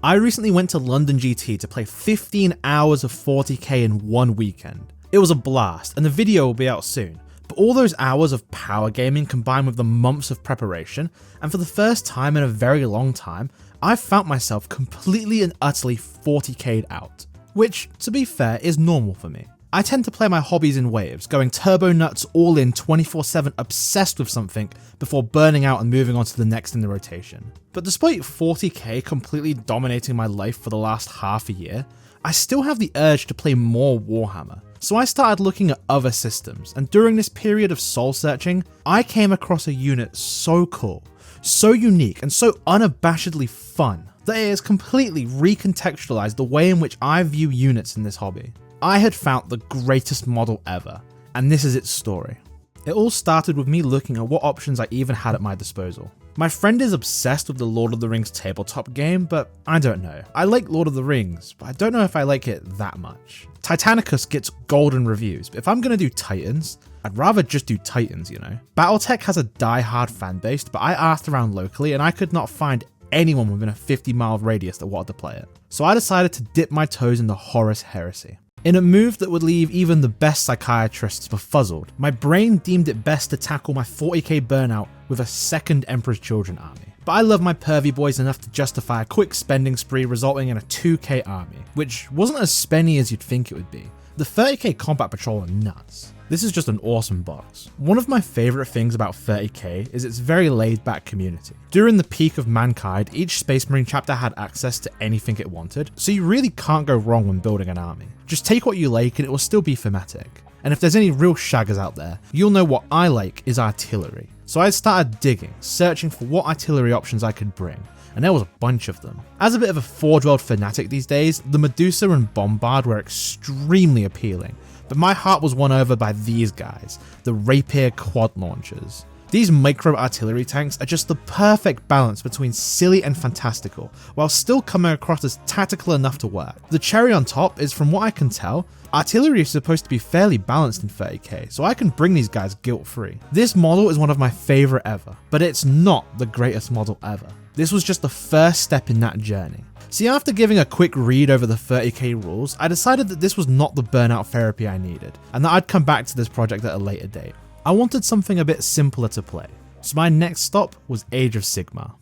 I recently went to London GT to play 15 hours of 40k in one weekend. It was a blast, and the video will be out soon. But all those hours of power gaming combined with the months of preparation, and for the first time in a very long time, I found myself completely and utterly 40k'd out. Which, to be fair, is normal for me. I tend to play my hobbies in waves, going turbo nuts all in 24/7 obsessed with something before burning out and moving on to the next in the rotation. But despite 40k completely dominating my life for the last half a year, I still have the urge to play more Warhammer. So I started looking at other systems, and during this period of soul searching, I came across a unit so cool, so unique, and so unabashedly fun that it has completely recontextualized the way in which I view units in this hobby. I had found the greatest model ever, and this is its story. It all started with me looking at what options I even had at my disposal. My friend is obsessed with the Lord of the Rings tabletop game, but I don't know. I like Lord of the Rings, but I don't know if I like it that much. Titanicus gets golden reviews, but if I'm gonna do Titans, I'd rather just do Titans, you know? Battletech has a die-hard fan base, but I asked around locally and I could not find anyone within a 50-mile radius that wanted to play it. So I decided to dip my toes into Horus Heresy. In a move that would leave even the best psychiatrists befuzzled, my brain deemed it best to tackle my 40k burnout with a second Emperor's Children army. But I love my pervy boys enough to justify a quick spending spree resulting in a 2k army, which wasn't as spenny as you'd think it would be. The 30k Combat Patrol are nuts. This is just an awesome box. One of my favourite things about 30k is its very laid back community. During the peak of mankind, each Space Marine chapter had access to anything it wanted, so you really can't go wrong when building an army. Just take what you like and it will still be thematic. And if there's any real shaggers out there, you'll know what I like is artillery. So I started digging, searching for what artillery options I could bring, and there was a bunch of them. As a bit of a Forge World fanatic these days, the Medusa and Bombard were extremely appealing, but my heart was won over by these guys, the Rapier quad launchers. These micro artillery tanks are just the perfect balance between silly and fantastical, while still coming across as tactical enough to work. The cherry on top is, from what I can tell, artillery is supposed to be fairly balanced in 30k, so I can bring these guys guilt-free. This model is one of my favourite ever, but it's not the greatest model ever. This was just the first step in that journey. See, after giving a quick read over the 30k rules, I decided that this was not the burnout therapy I needed, and that I'd come back to this project at a later date. I wanted something a bit simpler to play, so my next stop was Age of Sigmar.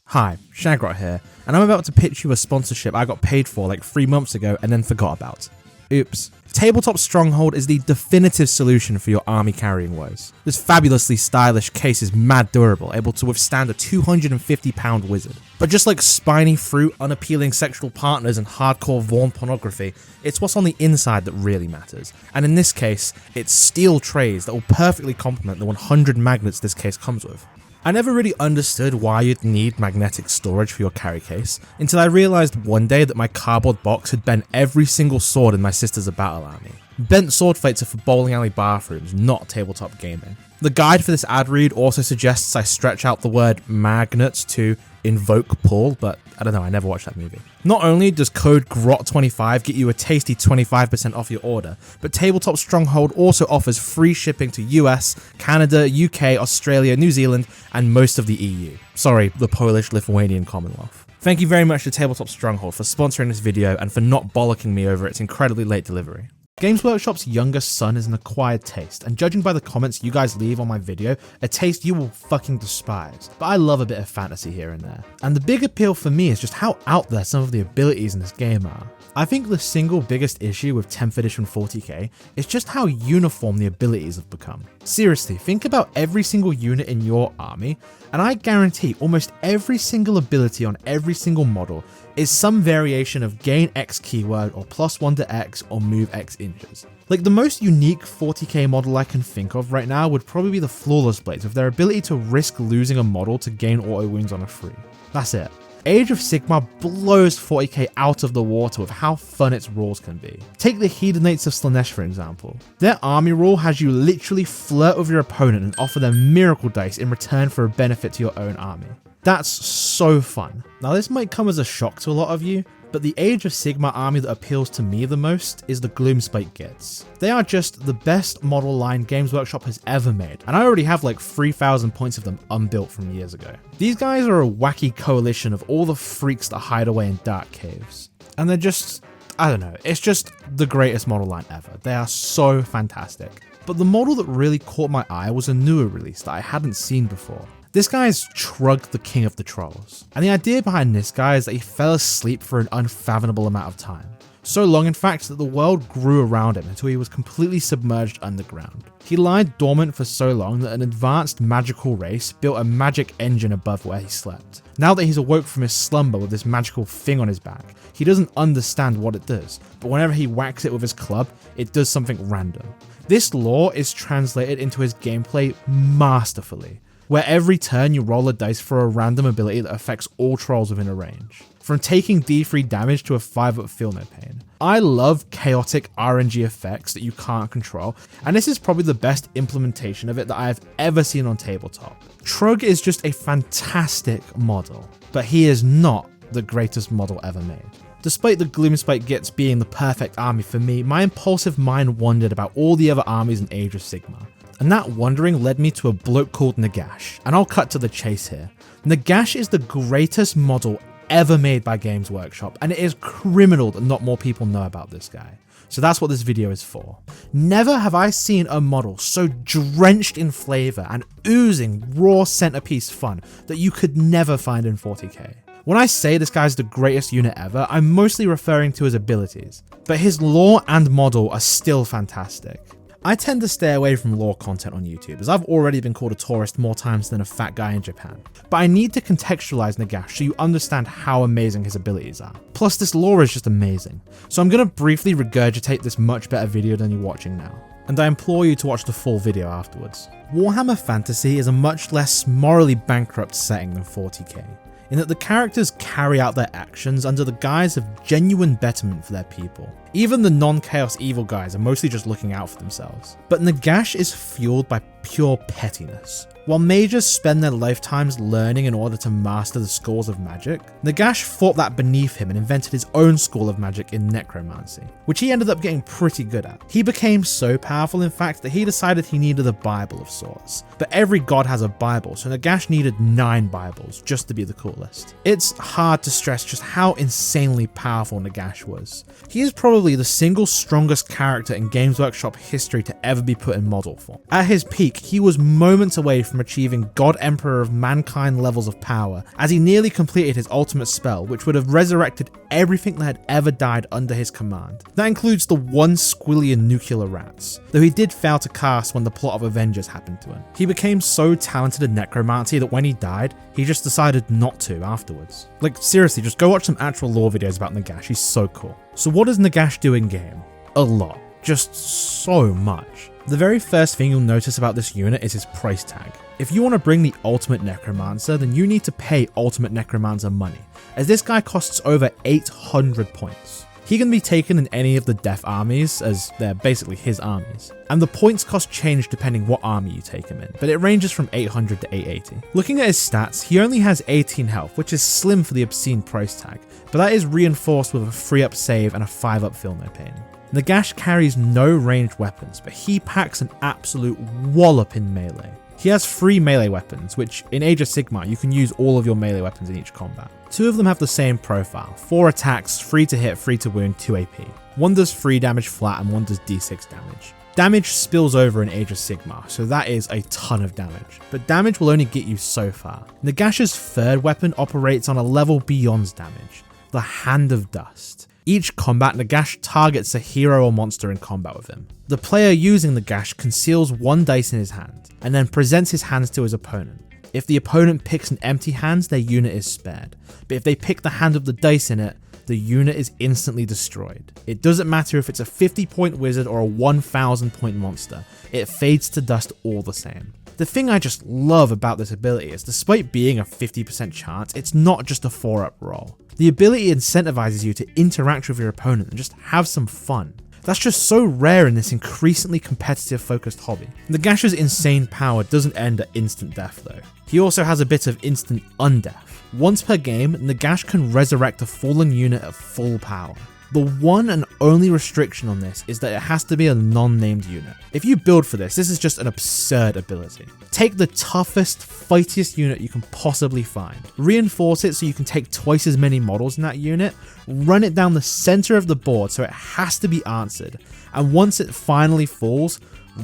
Hi, Shagrot here, and I'm about to pitch you a sponsorship I got paid for like 3 months ago and then forgot about. Oops. Tabletop Stronghold is the definitive solution for your army carrying woes. This fabulously stylish case is mad durable, able to withstand a 250-pound wizard. But just like spiny fruit, unappealing sexual partners, and hardcore Vaughn pornography, it's what's on the inside that really matters. And in this case, it's steel trays that will perfectly complement the 100 magnets this case comes with. I never really understood why you'd need magnetic storage for your carry case, until I realised one day that my cardboard box had bent every single sword in my Sisters of Battle army. Bent sword plates are for bowling alley bathrooms, not tabletop gaming. The guide for this ad read also suggests I stretch out the word magnets to invoke pull, but I don't know, I never watched that movie. Not only does code GROT25 get you a tasty 25% off your order, but Tabletop Stronghold also offers free shipping to US, Canada, UK, Australia, New Zealand, and most of the EU. Sorry, the Polish-Lithuanian Commonwealth. Thank you very much to Tabletop Stronghold for sponsoring this video and for not bollocking me over its incredibly late delivery. Games Workshop's youngest son is an acquired taste, and judging by the comments you guys leave on my video, a taste you will fucking despise. But I love a bit of fantasy here and there. And the big appeal for me is just how out there some of the abilities in this game are. I think the single biggest issue with 10th edition 40k is just how uniform the abilities have become. Seriously, think about every single unit in your army, and I guarantee almost every single ability on every single model is some variation of gain X keyword or +1 to X or move X inches. Like, the most unique 40k model I can think of right now would probably be the Flawless Blades with their ability to risk losing a model to gain auto wounds on a free. That's it. Age of Sigmar blows 40k out of the water with how fun its rules can be. Take the Hedonites of Slaanesh for example. Their army rule has you literally flirt with your opponent and offer them miracle dice in return for a benefit to your own army. That's so fun. Now this might come as a shock to a lot of you, but the Age of Sigmar army that appeals to me the most is the Gloomspite Gits. They are just the best model line Games Workshop has ever made, and I already have like 3,000 points of them unbuilt from years ago. These guys are a wacky coalition of all the freaks that hide away in dark caves, and they're just, I don't know, it's just the greatest model line ever. They are so fantastic. But the model that really caught my eye was a newer release that I hadn't seen before. This guy is Trug, the King of the Trolls, and the idea behind this guy is that he fell asleep for an unfathomable amount of time. So long in fact that the world grew around him until he was completely submerged underground. He lied dormant for so long that an advanced magical race built a magic engine above where he slept. Now that he's awoke from his slumber with this magical thing on his back, he doesn't understand what it does, but whenever he whacks it with his club, it does something random. This lore is translated into his gameplay masterfully, where every turn you roll a dice for a random ability that affects all trolls within a range, from taking D3 damage to a 5-up feel no pain. I love chaotic RNG effects that you can't control, and this is probably the best implementation of it that I have ever seen on tabletop. Trug is just a fantastic model, but he is not the greatest model ever made. Despite the Gloomspite Gits being the perfect army for me, my impulsive mind wondered about all the other armies in Age of Sigmar. And that wondering led me to a bloke called Nagash, and I'll cut to the chase here. Nagash is the greatest model ever made by Games Workshop, and it is criminal that not more people know about this guy. So that's what this video is for. Never have I seen a model so drenched in flavor and oozing raw centerpiece fun that you could never find in 40k. When I say this guy's the greatest unit ever, I'm mostly referring to his abilities, but his lore and model are still fantastic. I tend to stay away from lore content on YouTube, as I've already been called a tourist more times than a fat guy in Japan. But I need to contextualize Nagash so you understand how amazing his abilities are. Plus this lore is just amazing. So I'm going to briefly regurgitate this much better video than you're watching now, and I implore you to watch the full video afterwards. Warhammer Fantasy is a much less morally bankrupt setting than 40k, in that the characters carry out their actions under the guise of genuine betterment for their people. Even the non-chaos evil guys are mostly just looking out for themselves. But Nagash is fueled by pure pettiness. While mages spend their lifetimes learning in order to master the schools of magic, Nagash thought that beneath him and invented his own school of magic in necromancy, which he ended up getting pretty good at. He became so powerful in fact that he decided he needed a Bible of sorts. But every god has a Bible, so Nagash needed 9 Bibles just to be the coolest. It's hard to stress just how insanely powerful Nagash was. He is probably the single strongest character in Games Workshop history to ever be put in model form. At his peak, he was moments away from achieving God Emperor of Mankind levels of power, as he nearly completed his ultimate spell, which would have resurrected everything that had ever died under his command. That includes the 1 squillion nuclear rats, though he did fail to cast when the plot of Avengers happened to him. He became so talented in necromancy that when he died, he just decided not to afterwards. Like seriously, just go watch some actual lore videos about Nagash, he's so cool. So what does Nagash do in game? A lot. Just so much. The very first thing you'll notice about this unit is his price tag. If you want to bring the Ultimate Necromancer, then you need to pay Ultimate Necromancer money, as this guy costs over 800 points. He can be taken in any of the Death armies, as they're basically his armies, and the points cost change depending what army you take him in, but it ranges from 800 to 880. Looking at his stats, he only has 18 health, which is slim for the obscene price tag, but that is reinforced with a 3-up save and a 5-up feel no pain. Nagash carries no ranged weapons, but he packs an absolute wallop in melee. He has 3 melee weapons, which in Age of Sigmar you can use all of your melee weapons in each combat. 2 of them have the same profile, 4 attacks, 3 to hit, 3 to wound, 2 AP. One does 3 damage flat and one does d6 damage. Damage spills over in Age of Sigmar, so that is a ton of damage, but damage will only get you so far. Nagash's 3rd weapon operates on a level beyond damage, the Hand of Dust. Each combat, Nagash targets a hero or monster in combat with him. The player using Nagash conceals 1 dice in his hand, and then presents his hands to his opponent. If the opponent picks an empty hand, their unit is spared, but if they pick the hand of the dice in it, the unit is instantly destroyed. It doesn't matter if it's a 50-point wizard or a 1,000-point monster, it fades to dust all the same. The thing I just love about this ability is despite being a 50% chance, it's not just a 4-up roll. The ability incentivizes you to interact with your opponent and just have some fun. That's just so rare in this increasingly competitive focused hobby. Nagash's insane power doesn't end at instant death though. He also has a bit of instant undeath. Once per game, Nagash can resurrect a fallen unit at full power. The one and only restriction on this is that it has to be a non-named unit. If you build for this is just an absurd ability. Take the toughest, fightiest unit you can possibly find, reinforce it so you can take twice as many models in that unit, run it down the center of the board so it has to be answered, and once it finally falls,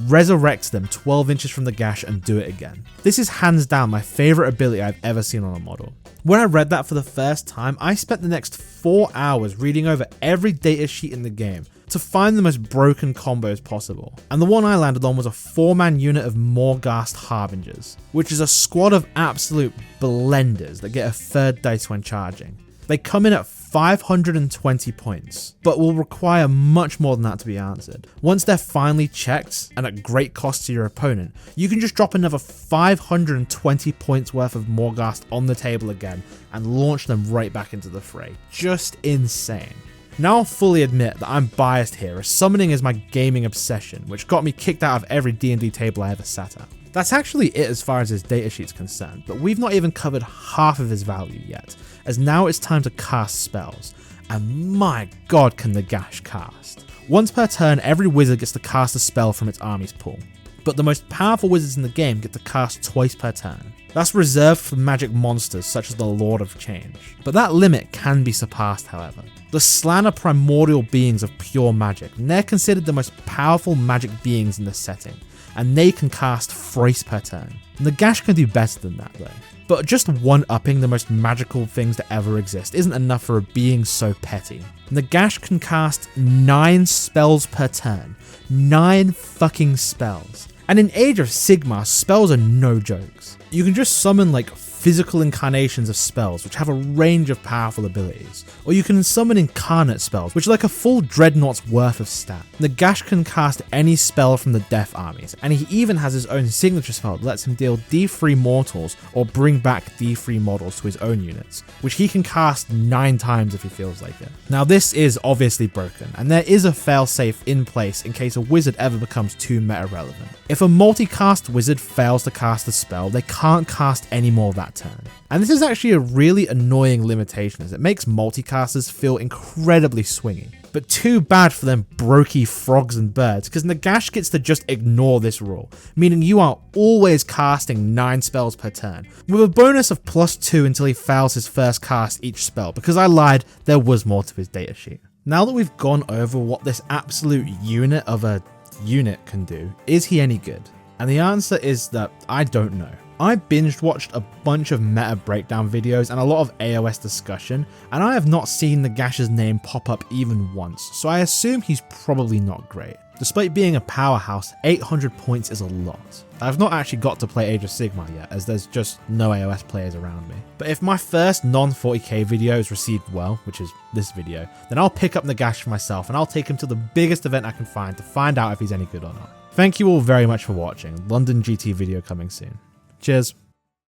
resurrect them 12 inches from the gash and do it again. This is hands down my favorite ability I've ever seen on a model. When I read that for the first time, I spent the next 4 hours reading over every datasheet in the game to find the most broken combos possible. And the one I landed on was a 4-man unit of Morghast Harbingers, which is a squad of absolute blenders that get a 3rd dice when charging. They come in at 520 points, but will require much more than that to be answered. Once they're finally checked, and at great cost to your opponent, you can just drop another 520 points worth of Morghast on the table again and launch them right back into the fray. Just insane. Now I'll fully admit that I'm biased here, as summoning is my gaming obsession, which got me kicked out of every D&D table I ever sat at. That's actually it as far as his datasheet's concerned, but we've not even covered half of his value yet, as now it's time to cast spells, and my god can Nagash cast. Once per turn, every wizard gets to cast a spell from its army's pool, but the most powerful wizards in the game get to cast twice per turn. That's reserved for magic monsters such as the Lord of Change, but that limit can be surpassed however. The Slann are primordial beings of pure magic, and they're considered the most powerful magic beings in the setting, and they can cast thrice per turn. Nagash can do better than that though. But just one-upping the most magical things to ever exist isn't enough for a being so petty. Nagash can cast 9 spells per turn. 9 fucking spells. And in Age of Sigmar, spells are no jokes. You can just summon like physical incarnations of spells which have a range of powerful abilities, or you can summon incarnate spells which are like a full dreadnought's worth of stat. Nagash can cast any spell from the death armies, and he even has his own signature spell that lets him deal D3 mortals or bring back D3 models to his own units, which he can cast 9 times if he feels like it. Now this is obviously broken, and there is a failsafe in place in case a wizard ever becomes too meta relevant. If a multicast wizard fails to cast a spell, they can't cast any more that turn. And this is actually a really annoying limitation as it makes multicasters feel incredibly swingy. But too bad for them brokey frogs and birds, because Nagash gets to just ignore this rule, meaning you are always casting 9 spells per turn, with a bonus of +2 until he fails his first cast each spell, because I lied, there was more to his datasheet. Now that we've gone over what this absolute unit of a unit can do, is he any good? And the answer is that I don't know. I binged watched a bunch of meta breakdown videos and a lot of AOS discussion, and I have not seen Nagash's name pop up even once, so I assume he's probably not great. Despite being a powerhouse, 800 points is a lot. I've not actually got to play Age of Sigmar yet, as there's just no AOS players around me. But if my first non-40k video is received well, which is this video, then I'll pick up Nagash for myself and I'll take him to the biggest event I can find to find out if he's any good or not. Thank you all very much for watching. London GT video coming soon. Cheers.